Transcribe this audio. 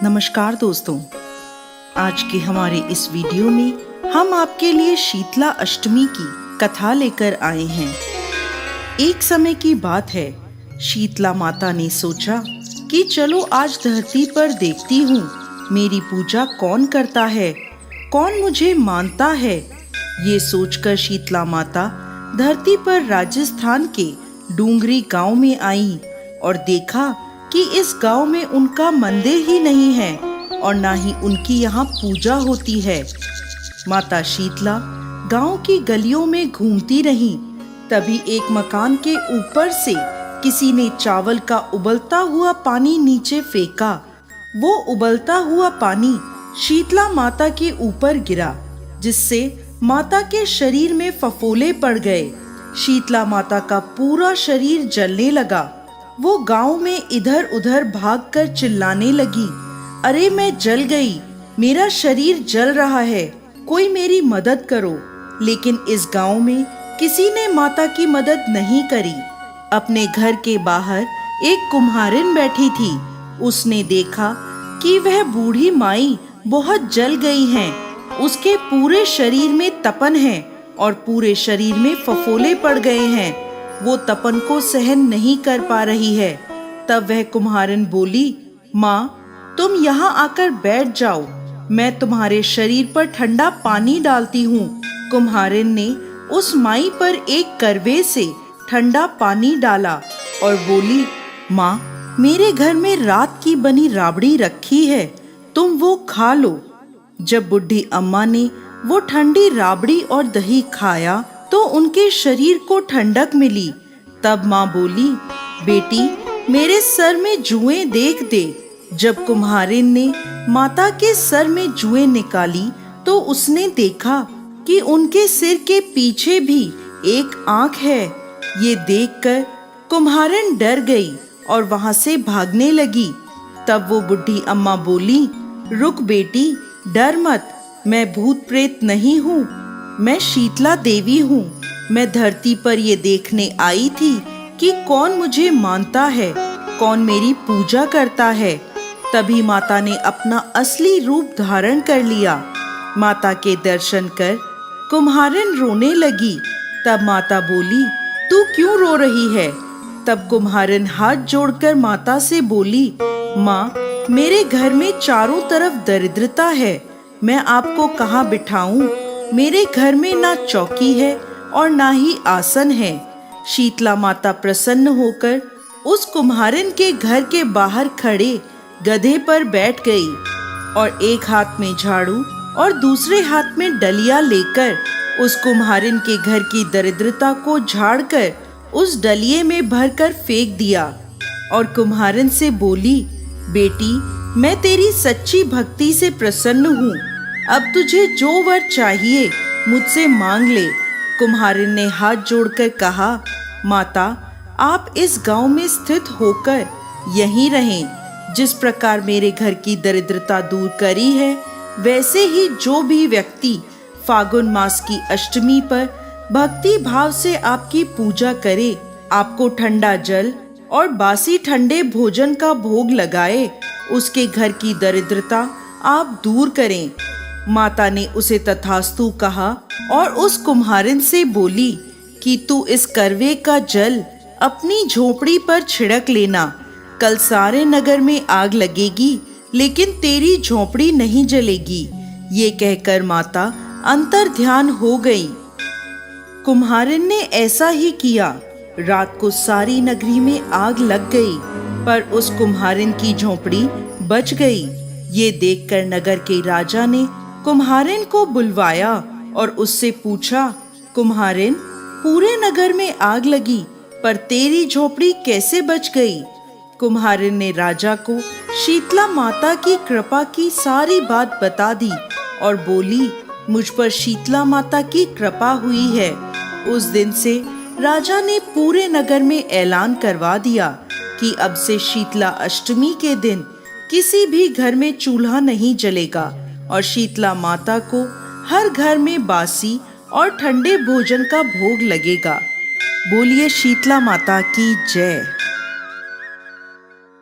नमस्कार दोस्तों, आज के हमारे इस वीडियो में हम आपके लिए शीतला अष्टमी की कथा लेकर आए हैं। एक समय की बात है, शीतला माता ने सोचा कि चलो आज धरती पर देखती हूँ मेरी पूजा कौन करता है, कौन मुझे मानता है। ये सोचकर शीतला माता धरती पर राजस्थान के डूंगरी गांव में आई और देखा कि इस गांव में उनका मंदिर ही नहीं है और ना ही उनकी यहाँ पूजा होती है। माता शीतला गांव की गलियों में घूमती रही। तभी एक मकान के ऊपर से किसी ने चावल का उबलता हुआ पानी नीचे फेंका। वो उबलता हुआ पानी शीतला माता के ऊपर गिरा, जिससे माता के शरीर में फफोले पड़ गए। शीतला माता का पूरा शरीर जलने लगा। वो गांव में इधर उधर भागकर चिल्लाने लगी, अरे मैं जल गई, मेरा शरीर जल रहा है, कोई मेरी मदद करो। लेकिन इस गांव में किसी ने माता की मदद नहीं करी। अपने घर के बाहर एक कुम्हारिन बैठी थी। उसने देखा कि वह बूढ़ी माई बहुत जल गई हैं। उसके पूरे शरीर में तपन है और पूरे शरीर में फफोले पड़ गए हैं। वो तपन को सहन नहीं कर पा रही है। तब वह कुम्हारिन बोली, माँ तुम यहाँ आकर बैठ जाओ, मैं तुम्हारे शरीर पर ठंडा पानी डालती हूँ। कुम्हारिन ने उस माई पर एक करवे से ठंडा पानी डाला और बोली, माँ मेरे घर में रात की बनी राबड़ी रखी है, तुम वो खा लो। जब बुढ़ी अम्मा ने वो ठंडी राबड़ी और दही खाया तो उनके शरीर को ठंडक मिली। तब माँ बोली, बेटी मेरे सर में जुएं देख दे। जब कुम्हारिन ने माता के सर में जुएं निकाली तो उसने देखा कि उनके सिर के पीछे भी एक आंख है। ये देखकर कुम्हारिन डर गई और वहां से भागने लगी। तब वो बुढ़ी अम्मा बोली, रुक बेटी, डर मत, मैं भूत प्रेत नहीं हूँ, मैं शीतला देवी हूँ। मैं धरती पर ये देखने आई थी कि कौन मुझे मानता है, कौन मेरी पूजा करता है। तभी माता ने अपना असली रूप धारण कर लिया। माता के दर्शन कर कुम्हारिन रोने लगी। तब माता बोली, तू क्यों रो रही है? तब कुम्हारिन हाथ जोड़कर माता से बोली, माँ मेरे घर में चारों तरफ दरिद्रता है, मैं आपको कहाँ बिठाऊं? मेरे घर में ना चौकी है और ना ही आसन है। शीतला माता प्रसन्न होकर उस कुम्हारिन के घर के बाहर खड़े गधे पर बैठ गई और एक हाथ में झाड़ू और दूसरे हाथ में डलिया लेकर उस कुम्हारिन के घर की दरिद्रता को झाड़कर उस डलिये में भरकर फेंक दिया और कुम्हारिन से बोली, बेटी मैं तेरी सच्ची भक्ति से प्रसन्न हूँ, अब तुझे जो वर चाहिए मुझसे मांग ले। कुम्हारिन ने हाथ जोड़कर कहा, माता आप इस गांव में स्थित होकर यहीं रहें। जिस प्रकार मेरे घर की दरिद्रता दूर करी है, वैसे ही जो भी व्यक्ति फागुन मास की अष्टमी पर भक्ति भाव से आपकी पूजा करे, आपको ठंडा जल और बासी ठंडे भोजन का भोग लगाए, उसके घर की दरिद्रता आप दूर करें। माता ने उसे तथास्तु कहा और उस कुम्हारिन से बोली कि तू इस करवे का जल अपनी झोपड़ी पर छिड़क लेना। कल सारे नगर में आग लगेगी लेकिन तेरी झोपड़ी नहीं जलेगी। ये कहकर माता अंतर ध्यान हो गई। कुम्हारिन ने ऐसा ही किया। रात को सारी नगरी में आग लग गई, पर उस कुम्हारिन की झोपड़ी बच गई। ये देखकर नगर के राजा ने कुम्हारिन को बुलवाया और उससे पूछा, कुम्हारिन पूरे नगर में आग लगी पर तेरी झोपड़ी कैसे बच गई? कुम्हारिन ने राजा को शीतला माता की कृपा की सारी बात बता दी और बोली, मुझ पर शीतला माता की कृपा हुई है। उस दिन से राजा ने पूरे नगर में ऐलान करवा दिया कि अब से शीतला अष्टमी के दिन किसी भी घर में चूल्हा नहीं जलेगा और शीतला माता को हर घर में बासी और ठंडे भोजन का भोग लगेगा। बोलिए शीतला माता की जय।